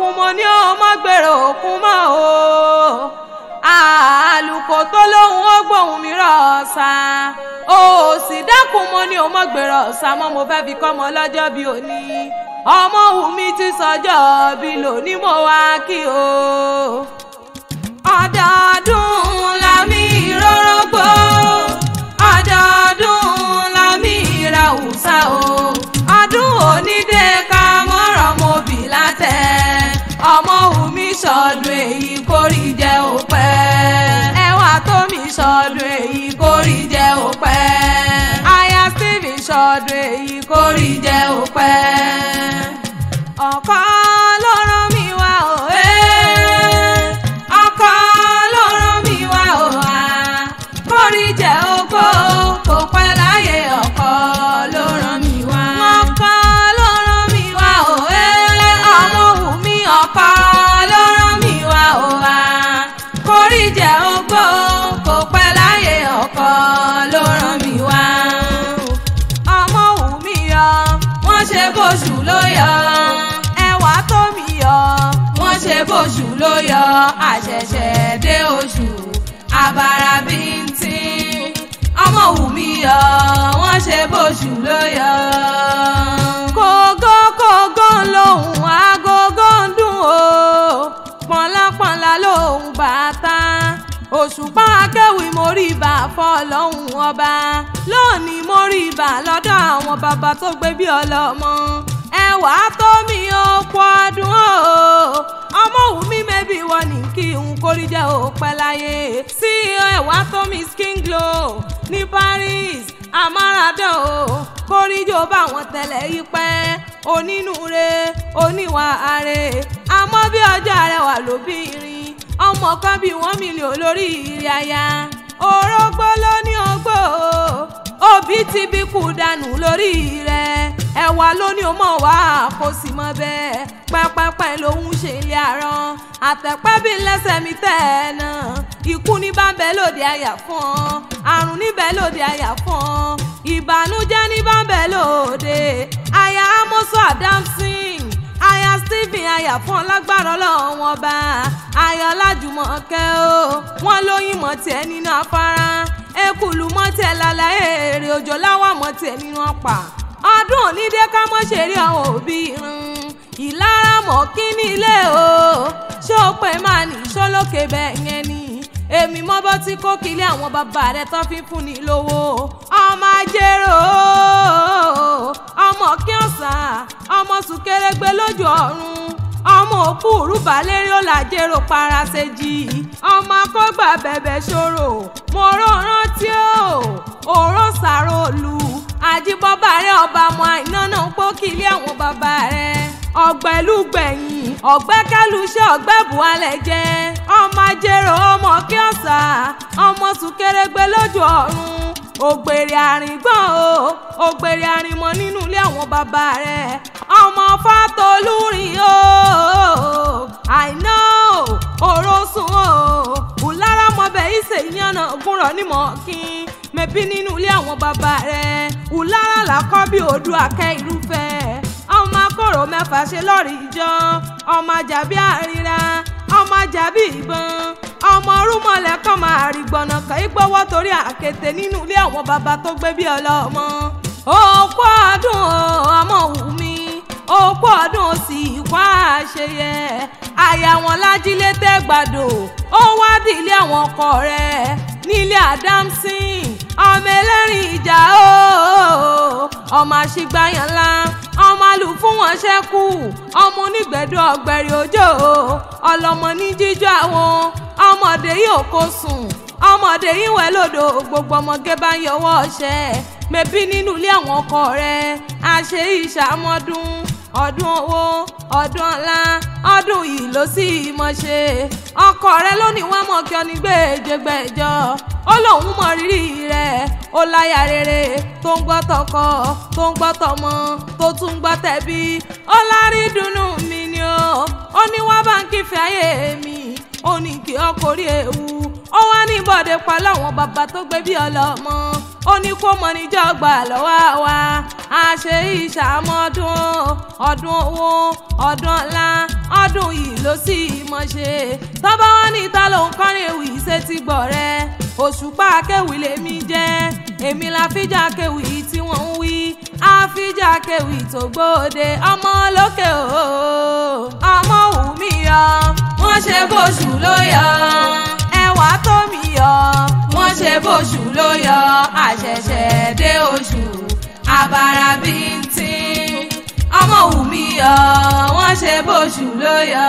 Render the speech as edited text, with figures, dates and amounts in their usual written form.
òkun mo ní ó má gbèrò òkun mọ́ o àlùkò tó lóhùn ó gbóhùn mi rọ̀ ọ̀sà ó sì dákun mo ní ó má gbèrò ọ̀sà mọ́ mo fẹ́ fi kọ́ ọmọ lọ́jọ́ bí òní ọmọ Wùmí ti sọjọ́ bí lónìí mo wá kí o. ọdọọdún la mi rórógbó ọdọọdún la mi ra òòṣà o ọdún onídé ká mọ́rọ̀ mo bì látẹ̀ ọmọ Wùmí sọdún èyí kórì jẹ́ òpẹ́ ẹwà tó mi sọdún èyí kórì jẹ́ òpẹ́ aya Stephen sọdún èyí kórì jẹ́ òpẹ́ ọkọ ló rán mi wá o ọkọ ló rán mi wá o kórì jẹ́ ògbó kò pẹ́ láyé ọkọ ló rán mi wá ọkọ ló rán mi wá o ọmọ Wùmí ọkọ ló rán mi wá o kórì jẹ́ ògbó kò pẹ́ láyé ọkọ ló rán mi wá ọmọ Wùmí yọ wọ́n ṣe bóṣù ló yọ ẹwà tó mi yọ wọ́n ṣe bóṣù ló yọ àṣẹ̀ṣẹ̀ dé oṣù àbàrà bíntín ọmọ Wùmí yọ wọ́n ṣe bóṣù ló yọ. kógó lòun agogo ń dùn o pọ̀nlápọ̀nlá lòun bàtà òṣùpá akéwì móríbà fọlọ́hún ọba lónìí móríbà lọ́dọ̀ àwọn bàbá tó gbé bí ọlọ́mọ ẹwà tó mi ó pọ̀ ọdún o ọmọ Wùmí mẹ́bí wọ́n ní kí n kórí jẹ́ òpẹ́ láyé sí ẹwà tó mi skin glow ní Paris amáradán o kóríjó bá wọn tẹ̀lé yí pẹ́ onínúure oníwà ààrẹ àmọ́ bí ọjọ́ arẹwà lóbìnrin ọmọ kan bí wọ́n mílíọ̀n lórí ìrìn àyà orógbó ló ní ogbó òbí ti bí kú dànù lórí rẹ̀ ẹ̀wà ló ní o mọ̀ wá kó sì mọ́ bẹ́ẹ̀ pẹ́pẹ́pẹ́ lòun ṣe ilé àrán àtẹ̀pẹ́ bí lẹ́sẹ̀ mi tẹ̀ ẹ́ náà ikú ní bá ń bẹ lóde àyà fún ọ àrùn níbẹ̀ lóde àyà fún ọ ìbànújẹ́ ní bá ń bẹ lóde àyà Amosu Adamson aya Stephen aya fún lágbára Ọlọ́run ọba aya Ọlájùmọ̀kẹ́ o wọ́n lóyún mọ́ tiẹ̀ nínú afárá ekulu mọ́ tiẹ̀ lálẹ́ èrè òjò láwà mọ́ tiẹ̀ nínú ọ̀pá ọdún onídé ká mọ́ ṣe rí àwọn òbí ìlara mọ́ kí ní ilé o ṣé o pé máa ní sólókè bẹ́ẹ̀ yẹn ni èmi mọ́ bọ́ tí kò kílé àwọn bàbá rẹ̀ tó fi fún ni lówó ọmọ ajérò ọmọ kí ọ̀sà ọmọ sùkèrègbè lójú ọ̀run ọmọ òkú rúbà lérí ó làjèrò paraṣẹ́jì ọmọ akọ́gbà bẹ̀bẹ̀ ṣòro mo rántí òró sàròlù àjíbọ́bà rẹ̀ ọba ọmọ àìná náà ń pọ́ kílé àwọn bàbá rẹ̀ ọ̀gbẹ́lúgbẹ̀yìn ọ̀gbẹ́kẹ́lúṣẹ́ ọ̀gbẹ́bùhálẹ̀ jẹ́ ọmọ ajérò ọmọ kí ọ̀sà ọmọ sùkèrègbè lójú ọ̀run ògbèrè àrìngbọ̀n o ògbèrè àrìnmọ̀ nínú ilé àwọn bàbá rẹ̀ ọmọ Fátolúrin o àìná òrósùn o ùlára mọ̀bẹ̀ ìṣe ìyànà gúnrọ̀ nímọ̀ kí mẹ́bí nínú ilé àwọn bàbá rẹ̀ ùlára làkọ́ bí odò akẹ́ irúfẹ́ ọmọ akóró mẹ́fà ṣe lọ́ọ̀rì ìjọ ọmọ àjàbí àríra ọmọ àjàbí ìbọn ọmọ rúmọlẹ̀ kan máa rí gbọ̀nà kan ìgbọ́wọ́ torí àkété nínú ilé àwọn bàbá tó gbé bí ọlọ́mọ òkú ọdún ọmọ Wùmí òkú ọdún sì wá àṣeyẹ àyà wọn lájílé tẹ́gbàdò ó wá dé ilé àwọn ọkọ rẹ̀ nílé Adamson ọmọ ẹlẹ́rìn ìjà ọmọ àṣìgbàyàn ńlá ọmọ àlù fún wọn ṣẹ́kù ọmọ onígbẹ̀dọ̀ ọ̀gbẹ̀rì òjò ọlọ́mọ ní jíjọ àwọn ọmọdé yìí ò kó sùn ọmọdé yìí wẹ̀ lódò gbogbo ọmọge bá ń yọwọ́ ọṣẹ mẹ́bí nínú ilé àwọn ọkọ rẹ̀ àṣẹ ìṣàmọ́dún ọdún owó ọdún ọlá ọdún yìí ló sì mọ̀ ṣe ọkọ rẹ̀ lónìí wọ́n mọ̀ kí ọ ní gbèjègbèjọ ó lóun mọ rírì rẹ̀ ó láyà rere tó ń gbọ́ tọkọ tó ń gbọ́ tọmọ tó tún ń gbọ́ tẹbí ó lárí dùnnú mi ni ó ní wá báńkì fẹ́ ayé mi ó ní kí ọkọ rí ewu ó wá ní bọ́dé pa láwọn bàbá tó gbé bí ọlọ́mọ ó ní kó mọ níjọ́ gbà lọ́wọ́ wa a ṣe ìṣàmọ́dún ọdún owó ọdún ọlá ọdún yìí ló sì mọ̀ ṣe tọ́ba wọn ní ta ló ń kọrin ewì ṣe ti gbọ́ rẹ Òṣùpá akéwì lèmi jẹ́ èmi la fíjà akéwì tí wọ́n ń wí àfíjà akéwì tó gbòde ọmọ lókè o ọmọ wù mí yọ wọ́n ṣe bóṣù ló yọ ẹwà tó mi yọ wọ́n ṣe bóṣù ló yọ àṣẹ̀ṣẹ̀ dé oṣù àbàrà bíntín ọmọ wù mí yọ wọ́n ṣe bóṣù ló yọ.